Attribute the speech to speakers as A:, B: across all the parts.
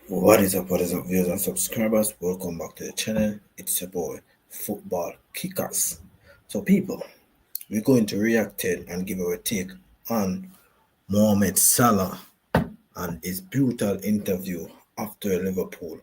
A: What is up, viewers and subscribers? Welcome back to the channel. It's your boy, Football Kickers. So, people, we're going to react in and give our take on Mohamed Salah and his brutal interview after Liverpool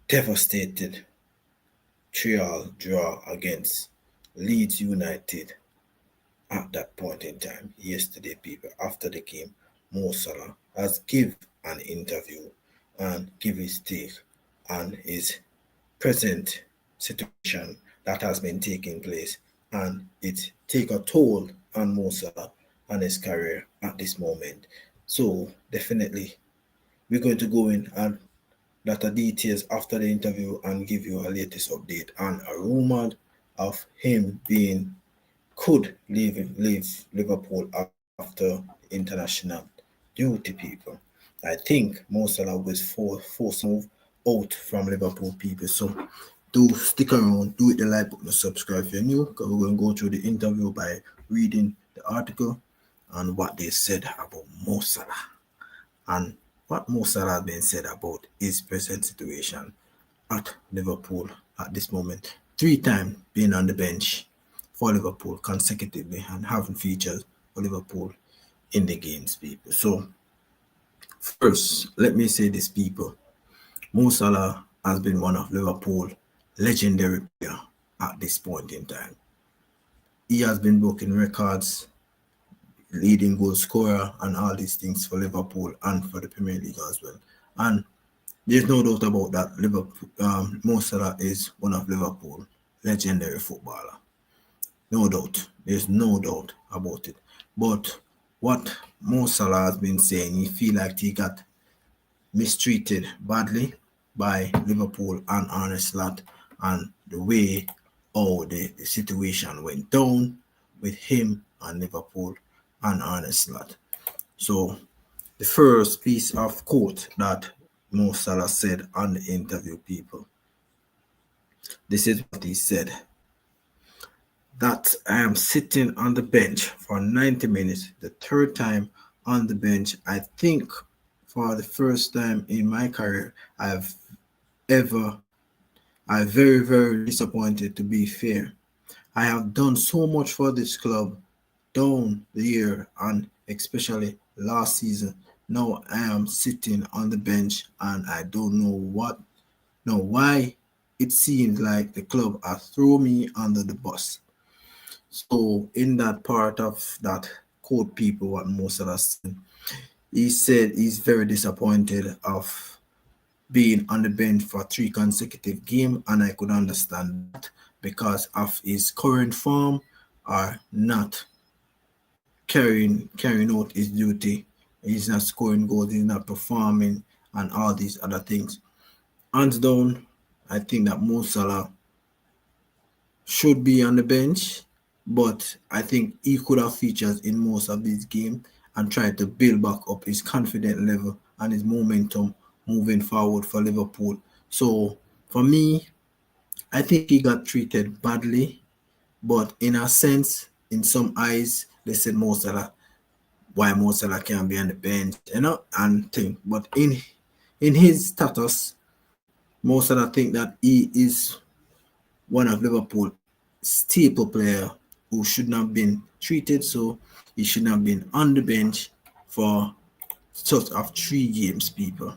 A: devastated 3-all draw against Leeds United at that point in time. Yesterday, people, after the game, Mo Salah has give an interview and give his take on his present situation that has been taking place, and it take a toll on Mo Salah and his career at this moment. So definitely we're going to go in and lot of details after the interview and give you a latest update on a rumor of him being could leave Liverpool after international duty, people. I think Mo Salah was forced move out from Liverpool, people. So do stick around, do it the like button, subscribe if you're new, because we're going to go through the interview by reading the article and what they said about Mo Salah and what Mo Salah has been said about his present situation at Liverpool at this moment. 3 times being on the bench for Liverpool consecutively and having features for Liverpool in the games, people. So first, let me say this, people. Mo Salah has been one of Liverpool legendary player at this point in time. He has been broken records, leading goal scorer, and all these things for Liverpool and for the Premier League as well. And there's no doubt about that. Liverpool, Mo Salah is one of Liverpool legendary footballer. No doubt. There's no doubt about it. But what Mo Salah has been saying, he feel like he got mistreated badly by Liverpool and Arne Slot, and the way the situation went down with him and Liverpool and Arne Slot. So the first piece of quote that Mo Salah said on the interview, people. This is what he said. That I am sitting on the bench for 90 minutes, the third time on the bench. I think for the first time in my career, I'm very, very disappointed, to be fair. I have done so much for this club down the year and especially last season. Now I am sitting on the bench and I don't know why it seems like the club has thrown me under the bus. So in that part of that quote, people, what most of us said, he said he's very disappointed of being on the bench for 3 consecutive games, and I could understand that because of his current form are not carrying out his duty. He's not scoring goals, he's not performing, and all these other things. Hands down, I think that Mo Salah should be on the bench, but I think he could have features in most of these games and try to build back up his confidence level and his momentum moving forward for Liverpool. So for me, I think he got treated badly, but in a sense, in some eyes, they said Mo Salah, why Mo Salah can't be on the bench, and think. But in his status, Mo Salah think that he is one of Liverpool staple player who should not have been treated so. He should not have been on the bench for sort of 3 games, people.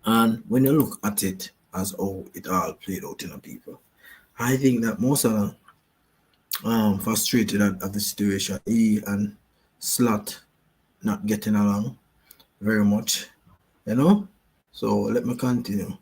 A: And when you look at it as how it all played out in the people, I think that Mo Salah frustrated at the situation. He and Slot not getting along very much, you know. So let me continue.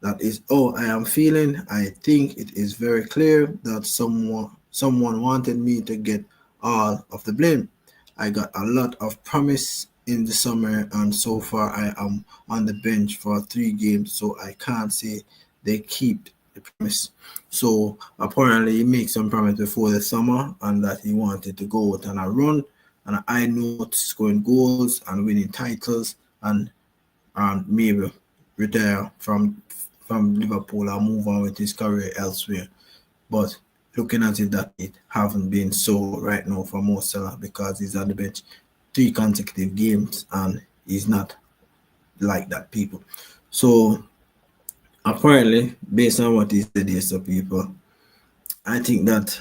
A: That is all I am feeling. I think it is very clear that someone wanted me to get all of the blame. I got a lot of promise in the summer, and so far I am on the bench for 3 games, so I can't say they keep the promise. So apparently he made some promise before the summer and that he wanted to go out on a run, and I know scoring goals and winning titles and maybe retire from Liverpool and move on with his career elsewhere. But looking at it, that it haven't been so right now for Mo Salah because he's on the bench 3 consecutive games and he's not like that, people. So apparently, based on what he said here, so people, I think that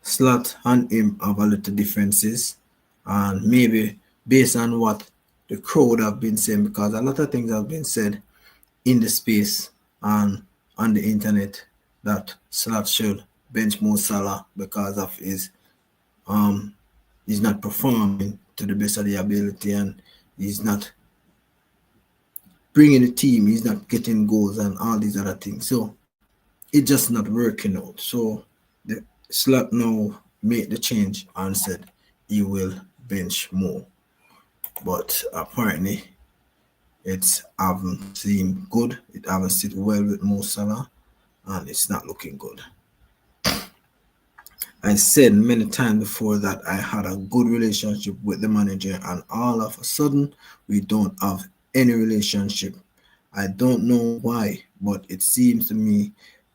A: Slot and him have a little differences, and maybe based on what the crowd have been saying, because a lot of things have been said in the space and on the internet that Slot should bench Mo Salah because of his um he's not performing to the best of the ability, and he's not bringing the team, he's not getting goals and all these other things. So it's just not working out. So the Slot now made the change and said he will bench more. But apparently it's haven't seemed good. It haven't sit well with Mo Salah, and it's not looking good. I said many times before that I had a good relationship with the manager, and all of a sudden we don't have any relationship. I don't know why, but it seems to me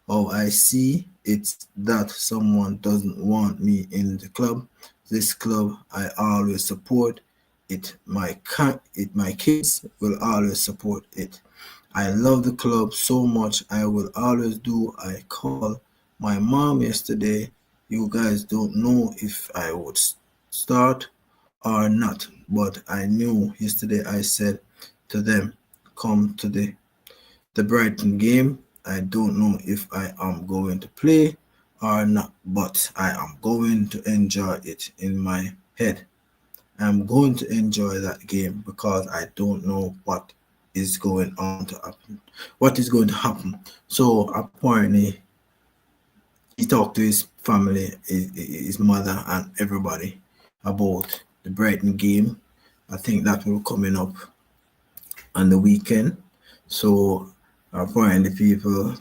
A: how I see it's that someone doesn't want me in the club. This club I always support it. My kids will always support it. I love the club so much. I will always do. I call my mom yesterday. You guys don't know if I would start or not, but I knew yesterday I said to them, come to the Brighton game. I don't know if I am going to play or not, but I am going to enjoy it in my head. I'm going to enjoy that game because I don't know what is going on to happen. What is going to happen? So apparently, he talked to his family, his mother, and everybody about the Brighton game. I think that will coming up on the weekend. So apparently, people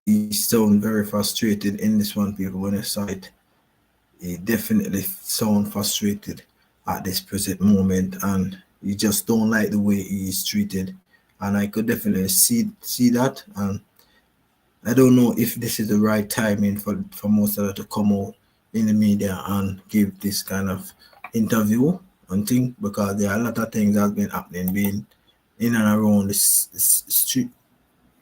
A: he sound very frustrated in this one. People when I saw it, he definitely sound frustrated at this present moment, and he just don't like the way he is treated, and I could definitely see that. And I don't know if this is the right timing for most of to come out in the media and give this kind of interview and thing, because there are a lot of things that have been happening being in and around this street,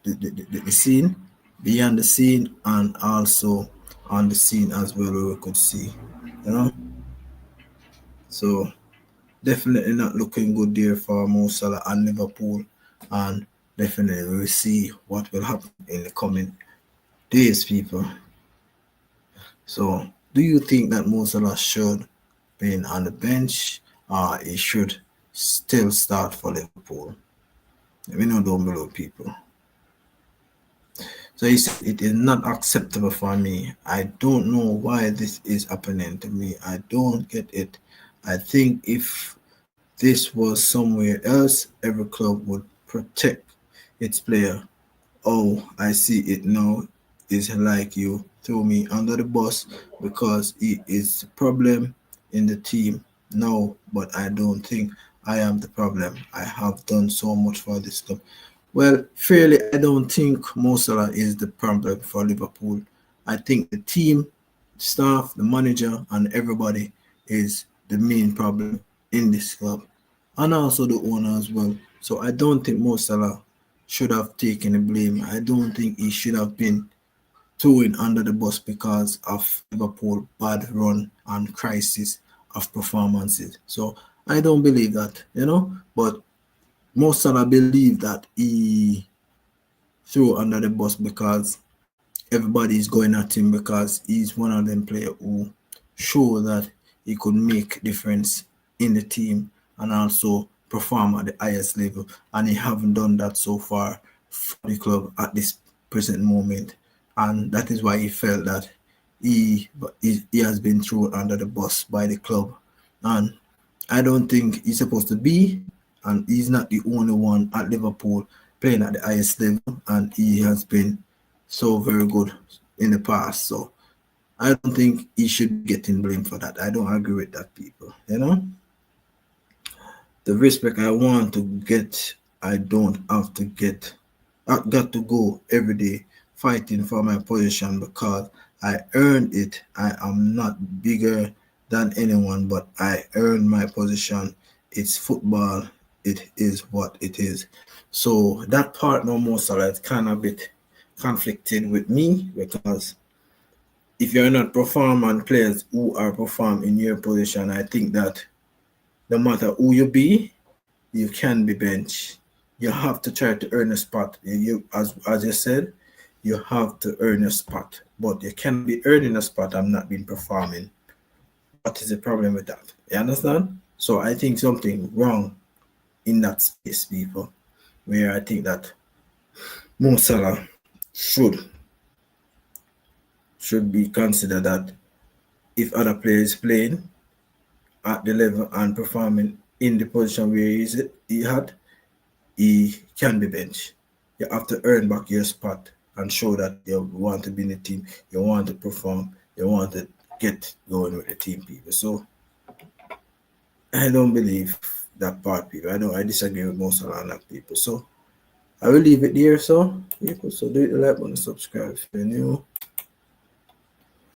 A: the scene, beyond the scene, and also on the scene as well, where we could see, you know. So definitely not looking good there for Mo Salah and Liverpool, and definitely we'll see what will happen in the coming days, people. So, do you think that Mo Salah should be on the bench, or he should still start for Liverpool? Let me know down below, people. So he said it is not acceptable for me. I don't know why this is happening to me. I don't get it. I think if this was somewhere else, every club would protect its player. Oh, I see it now. It's like you threw me under the bus because he is the problem in the team. No, but I don't think I am the problem. I have done so much for this club. Well, fairly, I don't think Mo Salah is the problem for Liverpool. I think the team, staff, the manager, and everybody is the main problem in this club, and also the owner as well. So I don't think Mo Salah should have taken the blame. I don't think he should have been thrown under the bus because of Liverpool bad run and crisis of performances. So I don't believe that, But Mo Salah believe that he threw under the bus because everybody is going at him because he's one of them players who show that he could make difference in the team and also perform at the highest level, and he haven't done that so far for the club at this present moment, and that is why he felt that he has been thrown under the bus by the club, and I don't think he's supposed to be, and he's not the only one at Liverpool playing at the highest level, and he has been so very good in the past. So I don't think he should be getting blamed for that. I don't agree with that, people. The respect I want to get, I don't have to get. I got to go every day fighting for my position because I earned it. I am not bigger than anyone, but I earned my position. It's football. it is what it is. So that part no more so it's kind of a bit conflicted with me, because if you're not performing players who are performing in your position, I think that no matter who you be, you can be benched. You have to try to earn a spot. You as you said, you have to earn a spot. But you cannot be earning a spot and not being performing. What is the problem with that? You understand? So I think something wrong in that space, people, where I think that Mo Salah should be considered that if other players playing at the level and performing in the position where he had, he can be benched. You have to earn back your spot and show that you want to be in the team, you want to perform, you want to get going with the team, people. So I don't believe that part, people. I disagree with most of that, people. So I will leave it there, so people. So do it, like button, subscribe if you're new.